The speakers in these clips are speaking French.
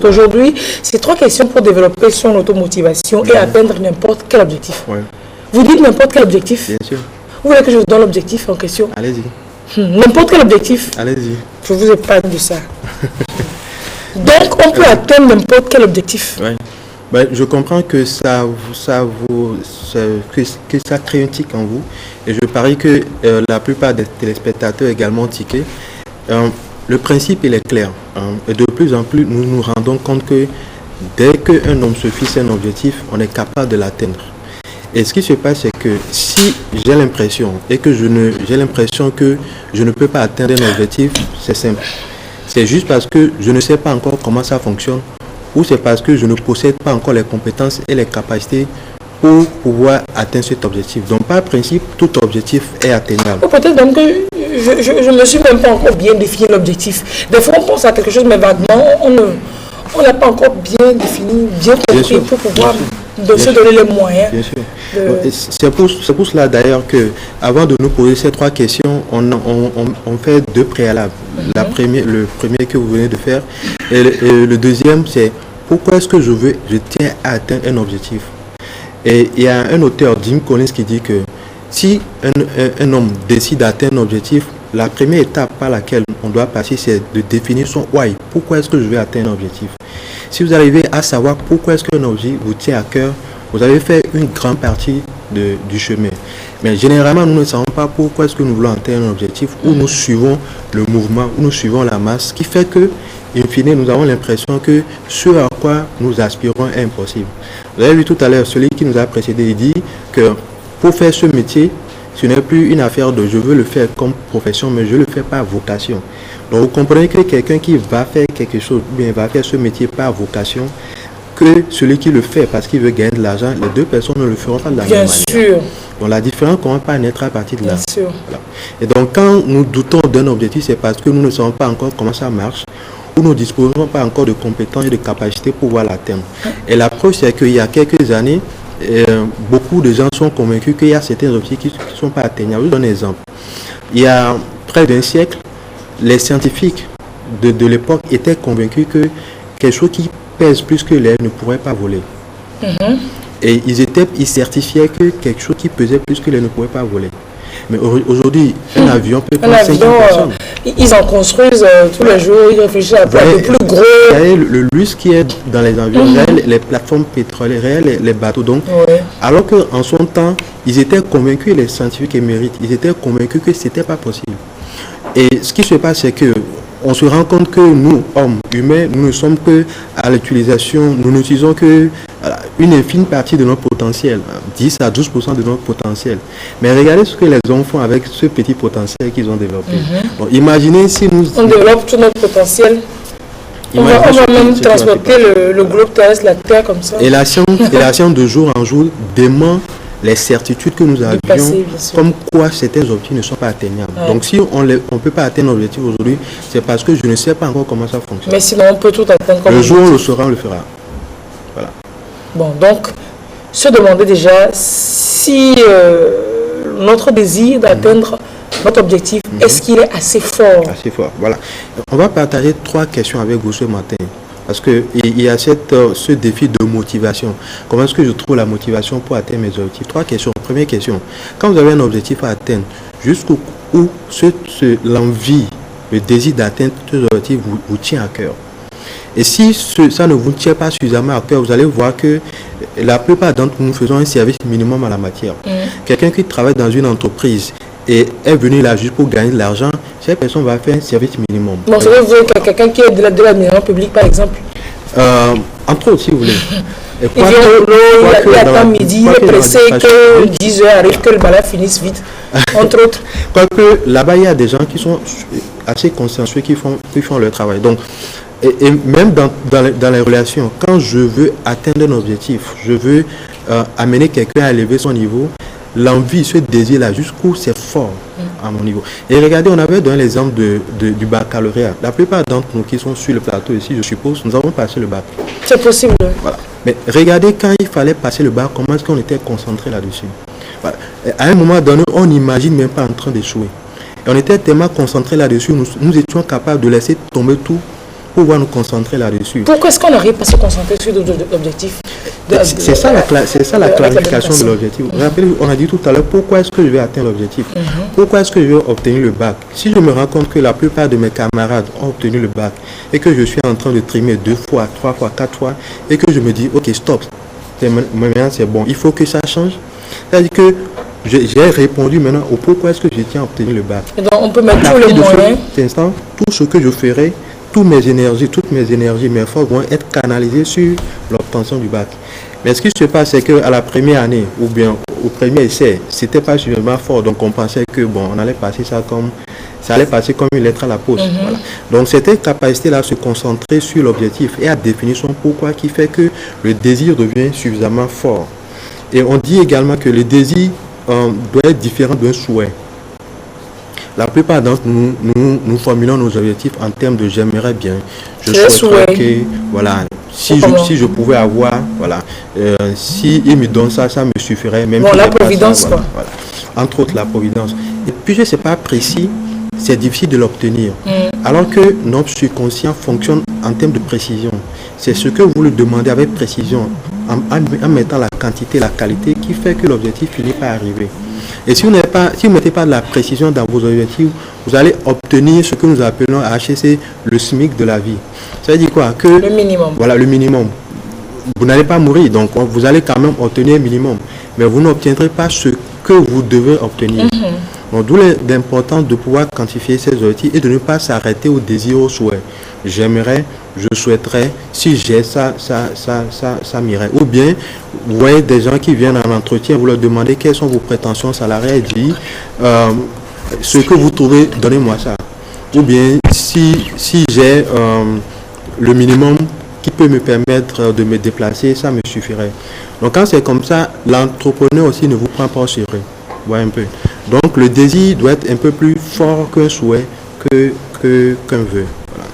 Aujourd'hui, c'est 3 questions pour développer son automotivation et atteindre n'importe quel objectif. Ouais. Vous dites n'importe quel objectif? Bien sûr. Vous voulez que je vous donne l'objectif en question? Allez-y. N'importe quel objectif? Allez-y. Je vous épargne de ça. Donc, on peut atteindre n'importe quel objectif. Ouais. Ben, je comprends que ça crée un tic en vous. Et je parie que la plupart des téléspectateurs également tiqués. Le principe, il est clair. Et de plus en plus, nous nous rendons compte que dès qu'un homme se fixe un objectif, on est capable de l'atteindre. Et ce qui se passe, c'est que si j'ai l'impression que je ne peux pas atteindre un objectif, c'est simple. C'est juste parce que je ne sais pas encore comment ça fonctionne, ou c'est parce que je ne possède pas encore les compétences et les capacités pour pouvoir atteindre cet objectif. Donc, par principe, tout objectif est atteignable. Peut-être donc que je ne me suis même pas encore bien défini l'objectif. Des fois, on pense à quelque chose, mais vaguement, on n'a pas encore bien défini, bien compris pour pouvoir se donner les moyens. Bien sûr. C'est pour cela d'ailleurs que, avant de nous poser ces 3 questions, on fait 2 préalables. Le premier que vous venez de faire, et le deuxième, c'est pourquoi est-ce que je tiens à atteindre un objectif. Et il y a un auteur, Jim Collins, qui dit que si un homme décide d'atteindre un objectif, la première étape par laquelle on doit passer, c'est de définir son why. Pourquoi est-ce que je vais atteindre un objectif? Si vous arrivez à savoir pourquoi est-ce qu'un objectif vous tient à cœur, vous avez fait une grande partie du chemin. Mais généralement, nous ne savons pas pourquoi est-ce que nous voulons atteindre un objectif, ou nous suivons le mouvement, ou nous suivons la masse, ce qui fait que, in fine, nous avons l'impression que ce à quoi nous aspirons est impossible. Vous avez vu tout à l'heure, celui qui nous a précédé, il dit que pour faire ce métier, ce n'est plus une affaire de je veux le faire comme profession, mais je le fais par vocation. Donc vous comprenez que quelqu'un qui va faire quelque chose, ou bien va faire ce métier par vocation, que celui qui le fait parce qu'il veut gagner de l'argent, les 2 personnes ne le feront pas de la même manière. Bien sûr. Donc la différence commence par naître à partir de là. Bien sûr. Voilà. Et donc quand nous doutons d'un objectif, c'est parce que nous ne savons pas encore comment ça marche, ou nous ne disposons pas encore de compétences et de capacités pour pouvoir l'atteindre. Et la preuve, c'est qu'il y a quelques années, beaucoup de gens sont convaincus qu'il y a certains objectifs qui ne sont pas atteignables. Je vous donne un exemple. Il y a près d'un siècle, les scientifiques de l'époque étaient convaincus que quelque chose qui pèse plus que l'air ne pourrait pas voler. Et ils certifiaient que quelque chose qui pesait plus que l'air ne pourrait pas voler. Mais aujourd'hui, un avion peut prendre 50 personnes. Ils en construisent tous les jours, ils réfléchissent à le plus gros. Le luxe qui est dans les avions, les plateformes pétrolières, les bateaux. Donc, alors qu'en son temps, ils étaient convaincus, les scientifiques émérites, ils étaient convaincus que ce n'était pas possible. Et ce qui se passe, c'est que on se rend compte que nous, hommes humains, nous ne sommes que à l'utilisation, nous n'utilisons que une infime partie de notre potentiel, 10 à 12% de notre potentiel. Mais regardez ce que les hommes font avec ce petit potentiel qu'ils ont développé. Donc, imaginez si nous... On développe tout notre potentiel. On va même transporter le globe terrestre, la Terre comme ça. Et la science de jour en jour dément les certitudes que nous avions, comme quoi certains objectifs ne sont pas atteignables. Donc si on ne peut pas atteindre l'objectif aujourd'hui, c'est parce que je ne sais pas encore comment ça fonctionne. Mais sinon on peut tout atteindre. Comme le jour où on le saura, on le fera. Voilà. Bon, donc, se demander déjà si notre désir d'atteindre notre objectif, est-ce qu'il est assez fort? Assez fort, voilà. On va partager 3 questions avec vous ce matin. Parce qu'il y a ce défi de motivation. Comment est-ce que je trouve la motivation pour atteindre mes objectifs? 3 questions. Première question. Quand vous avez un objectif à atteindre, jusqu'où l'envie, le désir d'atteindre ce objectif vous tient à cœur? Et si ça ne vous tient pas suffisamment à cœur, vous allez voir que la plupart d'entre nous faisons un service minimum à la matière. Quelqu'un qui travaille dans une entreprise et est venu là juste pour gagner de l'argent, cette personne va faire un service minimum. Donc, vous voulez quelqu'un qui est de l'administration publique, par exemple? Entre autres, si vous voulez. Il attend midi, il est pressé que 10 heures arrive, que le balai finisse vite, entre autres. Quoique là-bas, il y a des gens qui sont assez consciencieux, qui font leur travail. Donc, et même dans les relations, quand je veux atteindre un objectif, je veux amener quelqu'un à élever son niveau, l'envie, ce désir-là, jusqu'où c'est fort à mon niveau. Et regardez, on avait donné l'exemple du baccalauréat. La plupart d'entre nous qui sont sur le plateau ici, je suppose, nous avons passé le bac. C'est possible. Voilà. Mais regardez, quand il fallait passer le bac, comment est-ce qu'on était concentré là-dessus? Voilà. À un moment donné, on n'imagine même pas en train d'échouer. Et on était tellement concentré là-dessus, nous étions capables de laisser tomber tout pouvoir nous concentrer là-dessus. Pourquoi est-ce qu'on n'arrive pas à se concentrer sur l'objectif? C'est ça la clarification de l'objectif. Rappelez-vous, on a dit tout à l'heure, pourquoi est-ce que je vais atteindre l'objectif? Pourquoi est-ce que je vais obtenir le bac? Si je me rends compte que la plupart de mes camarades ont obtenu le bac et que je suis en train de trimer 2 fois, 3 fois, 4 fois et que je me dis, ok, stop, maintenant c'est bon, il faut que ça change. C'est-à-dire que j'ai répondu maintenant au pourquoi est-ce que je tiens à obtenir le bac. Et donc on peut mettre tous les moyens. Cet instant, tout ce que je ferai, toutes mes énergies, mes forces vont être canalisées sur l'obtention du bac. Mais ce qui se passe, c'est qu'à la première année, ou bien au premier essai, c'était pas suffisamment fort. Donc on pensait que bon, on allait passer ça allait passer comme une lettre à la poste. Voilà. Donc cette capacité-là à se concentrer sur l'objectif et à définir son pourquoi qui fait que le désir devient suffisamment fort. Et on dit également que le désir doit être différent d'un souhait. La plupart d'entre nous, nous formulons nos objectifs en termes de j'aimerais bien, je souhaiterais que, voilà, si je pouvais avoir, voilà, si il me donne ça, ça me suffirait. Même bon, la providence, ça, quoi. Voilà. Entre autres, la providence. Et puis, je ne sais pas précis, c'est difficile de l'obtenir. Alors que notre subconscient fonctionne en termes de précision. C'est ce que vous le demandez avec précision, en mettant la quantité, la qualité, qui fait que l'objectif finit par arriver. Et si vous ne mettez pas de la précision dans vos objectifs, vous allez obtenir ce que nous appelons à HEC le SMIC de la vie. Ça veut dire quoi? Que le minimum. Voilà, le minimum. Vous n'allez pas mourir, donc vous allez quand même obtenir un minimum. Mais vous n'obtiendrez pas ce que vous devez obtenir. Donc, d'où l'importance de pouvoir quantifier ces objectifs et de ne pas s'arrêter au désir, au souhait. J'aimerais, je souhaiterais, si j'ai ça m'irait. Ou bien, vous voyez des gens qui viennent en entretien, vous leur demandez quelles sont vos prétentions salariales et disent, ce que vous trouvez, donnez-moi ça. Ou bien, si j'ai le minimum qui peut me permettre de me déplacer, ça me suffirait. Donc, quand c'est comme ça, l'entrepreneur aussi ne vous prend pas au sérieux. Voyez un peu. Donc, le désir doit être un peu plus fort qu'un souhait, qu'un vœu. Voilà.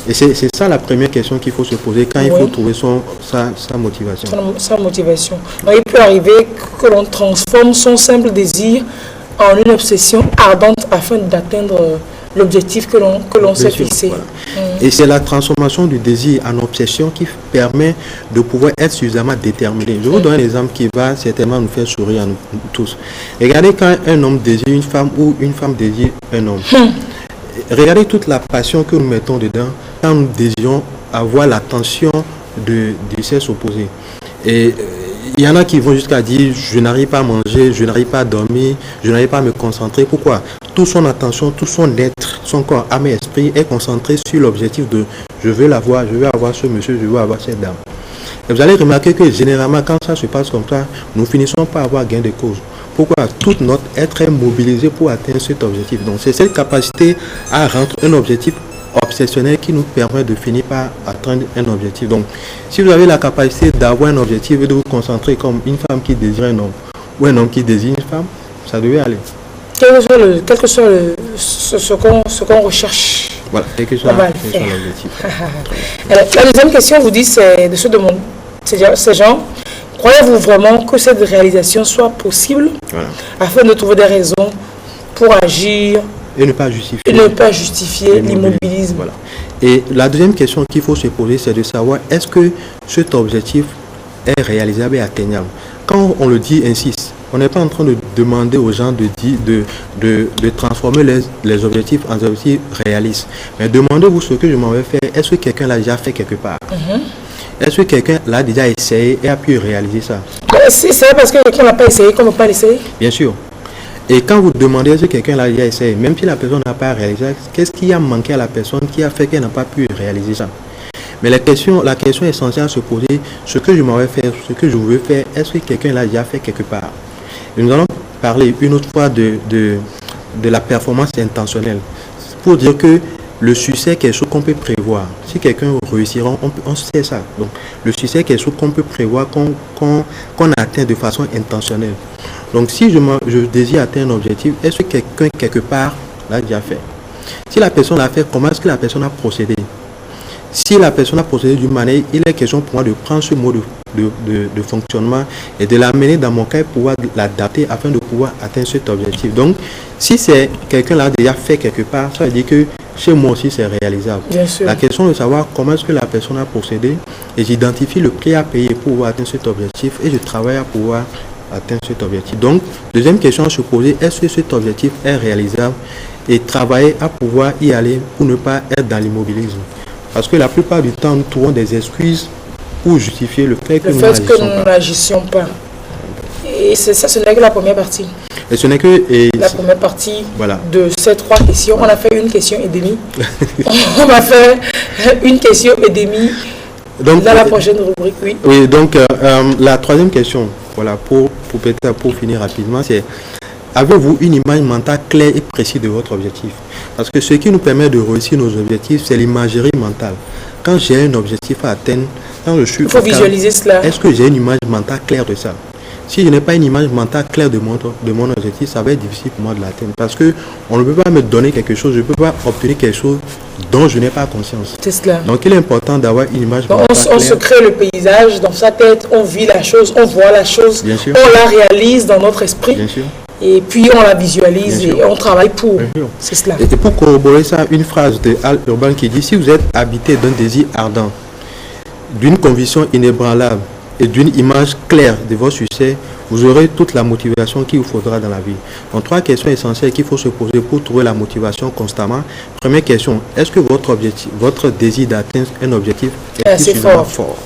Et c'est ça la première question qu'il faut se poser quand il faut trouver sa motivation. Sa motivation. Donc, il peut arriver que l'on transforme son simple désir en une obsession ardente afin d'atteindre l'objectif que l'on s'est fixé. Voilà. Et c'est la transformation du désir en obsession qui permet de pouvoir être suffisamment déterminé. Je vous donne un exemple qui va certainement nous faire sourire à nous tous. Regardez quand un homme désire une femme ou une femme désire un homme. Regardez toute la passion que nous mettons dedans quand nous désirons avoir l'attention du sexe opposé. Et il y en a qui vont jusqu'à dire je n'arrive pas à manger, je n'arrive pas à dormir, je n'arrive pas à me concentrer. Pourquoi? Toute son attention, tout son être, son corps, âme et esprit est concentré sur l'objectif de je veux l'avoir, je veux avoir ce monsieur, je veux avoir cette dame. Et vous allez remarquer que généralement quand ça se passe comme ça, nous finissons par avoir gain de cause. Pourquoi? Tout notre être est mobilisé pour atteindre cet objectif. Donc c'est cette capacité à rendre un objectif obsessionnel qui nous permet de finir par atteindre un objectif. Donc, si vous avez la capacité d'avoir un objectif et de vous concentrer comme une femme qui désire un homme ou un homme qui désire une femme, ça devait aller. Quel que soit ce qu'on recherche. Voilà, quel que soit l'objectif. La deuxième question, vous dit, c'est de ceux de ces gens. Croyez-vous vraiment que cette réalisation soit possible afin de trouver des raisons pour agir et ne pas justifier l'immobilisme. Voilà. Et la deuxième question qu'il faut se poser, c'est de savoir est-ce que cet objectif est réalisable et atteignable. Quand on le dit ainsi, on n'est pas en train de demander aux gens de transformer les objectifs en objectifs réalistes. Mais demandez-vous ce que je m'en vais faire. Est-ce que quelqu'un l'a déjà fait quelque part? Est-ce que quelqu'un l'a déjà essayé et a pu réaliser ça? Si c'est parce que quelqu'un n'a pas essayé, qu'on ne peut pas l'essayer? Bien sûr. Et quand vous demandez est-ce que quelqu'un l'a déjà essayé, même si la personne n'a pas réalisé, qu'est-ce qui a manqué à la personne qui a fait qu'elle n'a pas pu réaliser ça? Mais la question essentielle à se poser, ce que je m'en vais faire, ce que je veux faire, est-ce que quelqu'un l'a déjà fait quelque part? Et nous allons parler une autre fois de la performance intentionnelle. Pour dire que le succès est quelque chose qu'on peut prévoir. Si quelqu'un réussira, on sait ça. Donc, le succès est quelque chose qu'on peut prévoir, qu'on atteint de façon intentionnelle. Donc, si je désire atteindre un objectif, est-ce que quelqu'un, quelque part, l'a déjà fait? Si la personne l'a fait, comment est-ce que la personne a procédé? Si la personne a procédé d'une manière, il est question pour moi de prendre ce mode de fonctionnement et de l'amener dans mon cas et pouvoir l'adapter afin de pouvoir atteindre cet objectif. Donc, si c'est quelqu'un l'a déjà fait quelque part, ça veut dire que chez moi aussi c'est réalisable. Bien sûr. La question de savoir comment est-ce que la personne a procédé et j'identifie le prix à payer pour pouvoir atteindre cet objectif et je travaille à pouvoir atteindre cet objectif. Donc, deuxième question à se poser, est-ce que cet objectif est réalisable et travailler à pouvoir y aller pour ne pas être dans l'immobilisme. Parce que la plupart du temps, nous trouvons des excuses pour justifier le fait que nous n'agissions pas. Et c'est ça, ce n'est que la première partie. Et ce n'est que... la première partie voilà. De ces 3 questions. On a fait une question et demie. On va faire une question et demie donc, dans la prochaine rubrique, oui. Oui, donc la troisième question, voilà, pour finir rapidement, c'est avez-vous une image mentale claire et précise de votre objectif? Parce que ce qui nous permet de réussir nos objectifs, c'est l'imagerie mentale. Quand j'ai un objectif à atteindre, quand je suis... Il faut visualiser cela. Est-ce que j'ai une image mentale claire de ça? Si je n'ai pas une image mentale claire de mon objectif, ça va être difficile pour moi de l'atteindre. Parce qu'on ne peut pas me donner quelque chose, je ne peux pas obtenir quelque chose dont je n'ai pas conscience. C'est cela. Donc il est important d'avoir une image mentale claire. On se crée le paysage dans sa tête, on vit la chose, on voit la chose, on la réalise dans notre esprit. Bien sûr. Et puis on la visualise et on travaille pour. C'est cela. Et pour corroborer ça, une phrase de Al Urban qui dit: si vous êtes habité d'un désir ardent, d'une conviction inébranlable et d'une image claire de votre succès, vous aurez toute la motivation qu'il vous faudra dans la vie. Donc 3 questions essentielles qu'il faut se poser pour trouver la motivation constamment. Première question, est-ce que votre désir d'atteindre un objectif est suffisamment fort?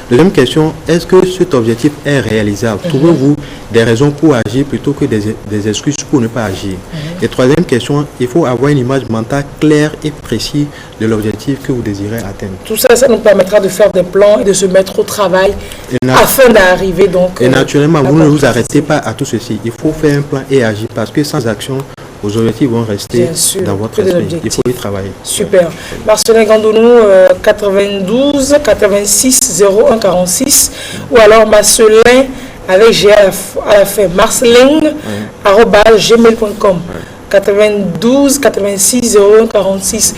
Deuxième question, est-ce que cet objectif est réalisable? Trouvez-vous des raisons pour agir plutôt que des excuses pour ne pas agir? Et troisième question, il faut avoir une image mentale claire et précise de l'objectif que vous désirez atteindre. Tout ça, ça nous permettra de faire des plans et de se mettre au travail afin d'arriver donc... Et naturellement, vous ne vous arrêtez pas à tout ceci. Il faut faire un plan et agir parce que sans action, vos objectifs vont rester dans votre esprit. Il faut y travailler. Super. Marcelin Gandounou, 92 86 01 46 ou alors Marcelin avec G à la fin. Marcelin @gmail.com 92 86 01 46.